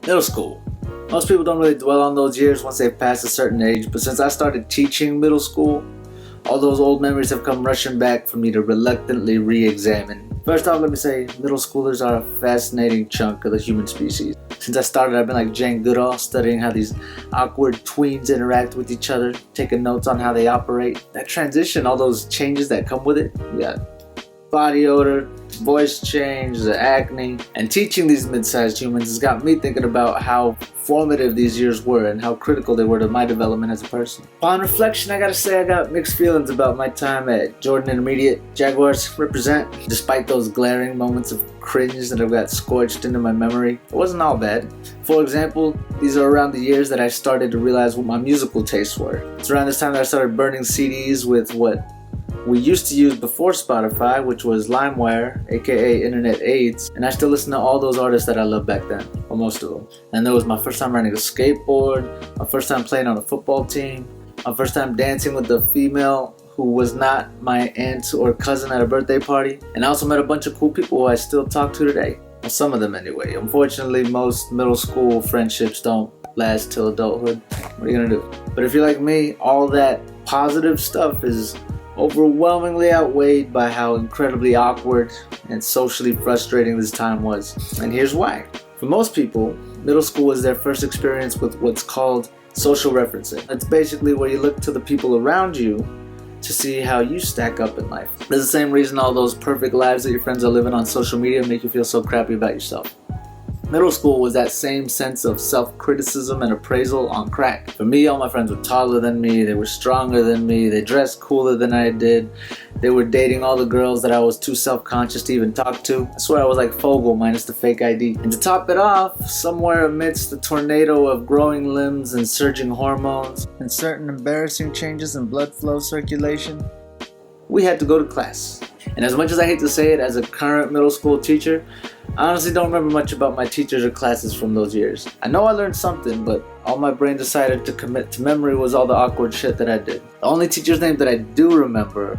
Middle school. Most people don't really dwell on those years once they've passed a certain age, but since I started teaching middle school, all those old memories have come rushing back for me to reluctantly re-examine. First off, let me say, middle schoolers are a fascinating chunk of the human species. Since I started, I've been like Jane Goodall, studying how these awkward tweens interact with each other, taking notes on how they operate. That transition, all those changes that come with it, body odor, voice change, the acne, and teaching these mid-sized humans has got me thinking about how formative these years were and how critical they were to my development as a person. Upon reflection, I gotta say I got mixed feelings about my time at Jordan Intermediate. Jaguars represent. Despite those glaring moments of cringe that have got scorched into my memory, it wasn't all bad. For example, these are around the years that I started to realize what my musical tastes were. It's around this time that I started burning CDs with what we used to use before Spotify, which was LimeWire, aka Internet AIDS, and I still listen to all those artists that I loved back then, or most of them. And that was my first time riding a skateboard, my first time playing on a football team, my first time dancing with a female who was not my aunt or cousin at a birthday party, and I also met a bunch of cool people who I still talk to today. Well, some of them anyway. Unfortunately, most middle school friendships don't last till adulthood. What are you gonna do? But if you're like me, all that positive stuff is overwhelmingly outweighed by how incredibly awkward and socially frustrating this time was. And here's why. For most people, middle school is their first experience with what's called social referencing. It's basically where you look to the people around you to see how you stack up in life. It's the same reason all those perfect lives that your friends are living on social media make you feel so crappy about yourself. Middle school was that same sense of self-criticism and appraisal on crack. For me, all my friends were taller than me, they were stronger than me, they dressed cooler than I did, they were dating all the girls that I was too self-conscious to even talk to. I swear I was like Fogel minus the fake ID. And to top it off, somewhere amidst the tornado of growing limbs and surging hormones and certain embarrassing changes in blood flow circulation, we had to go to class. And as much as I hate to say it, as a current middle school teacher, I honestly don't remember much about my teachers or classes from those years. I know I learned something, but all my brain decided to commit to memory was all the awkward shit that I did. The only teacher's name that I do remember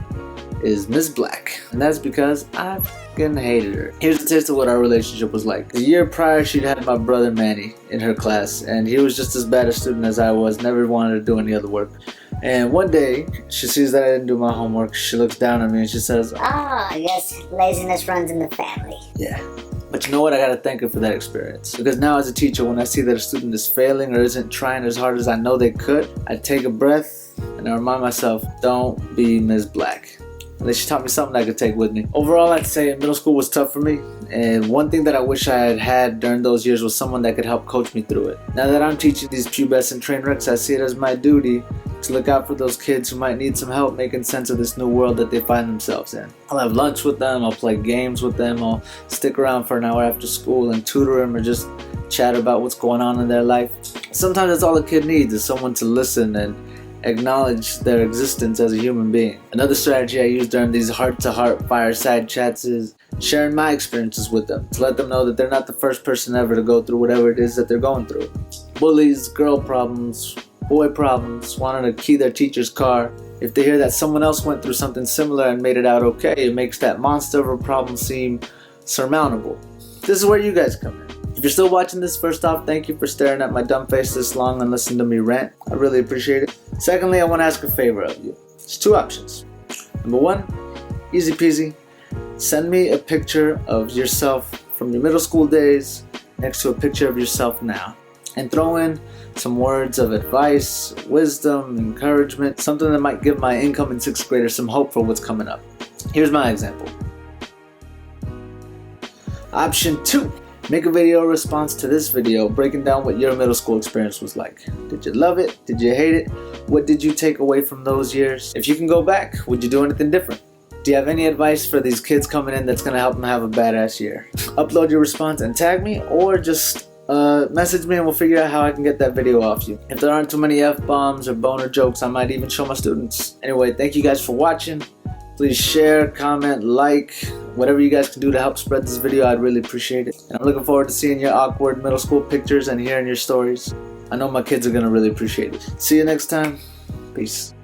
is Miss Black, and that's because I fucking hated her. Here's the taste of what our relationship was like. The year prior, she'd had my brother Manny in her class, and he was just as bad a student as I was, never wanted to do any other work. And one day, she sees that I didn't do my homework, she looks down at me and she says, I guess laziness runs in the family. Yeah. But you know what? I gotta thank her for that experience. Because now as a teacher, when I see that a student is failing or isn't trying as hard as I know they could, I take a breath and I remind myself, don't be Ms. Black. And then she taught me something I could take with me. Overall, I'd say middle school was tough for me. And one thing that I wish I had had during those years was someone that could help coach me through it. Now that I'm teaching these pubescent train wrecks, I see it as my duty to look out for those kids who might need some help making sense of this new world that they find themselves in. I'll have lunch with them, I'll play games with them, I'll stick around for an hour after school and tutor them or just chat about what's going on in their life. Sometimes that's all a kid needs, is someone to listen and acknowledge their existence as a human being. Another strategy I use during these heart-to-heart fireside chats is sharing my experiences with them, to let them know that they're not the first person ever to go through whatever it is that they're going through. Bullies, girl problems, boy problems, wanting to key their teacher's car. If they hear that someone else went through something similar and made it out okay, it makes that monster of a problem seem surmountable. This is where you guys come in. If you're still watching this, first off, thank you for staring at my dumb face this long and listening to me rant. I really appreciate it. Secondly, I want to ask a favor of you. There's two options. Number one, easy peasy. Send me a picture of yourself from your middle school days next to a picture of yourself now. And throw in some words of advice, wisdom, encouragement, something that might give my incoming sixth grader some hope for what's coming up. Here's my example. Option 2. Make a video response to this video breaking down what your middle school experience was like. Did you love it? Did you hate it? What did you take away from those years? If you can go back, would you do anything different? Do you have any advice for these kids coming in that's going to help them have a badass year? Upload your response and tag me, or just message me and we'll figure out how I can get that video off you. If there aren't too many F-bombs or boner jokes, I might even show my students. Anyway, thank you guys for watching. Please share, comment, like, whatever you guys can do to help spread this video. I'd really appreciate it. And I'm looking forward to seeing your awkward middle school pictures and hearing your stories. I know my kids are going to really appreciate it. See you next time. Peace.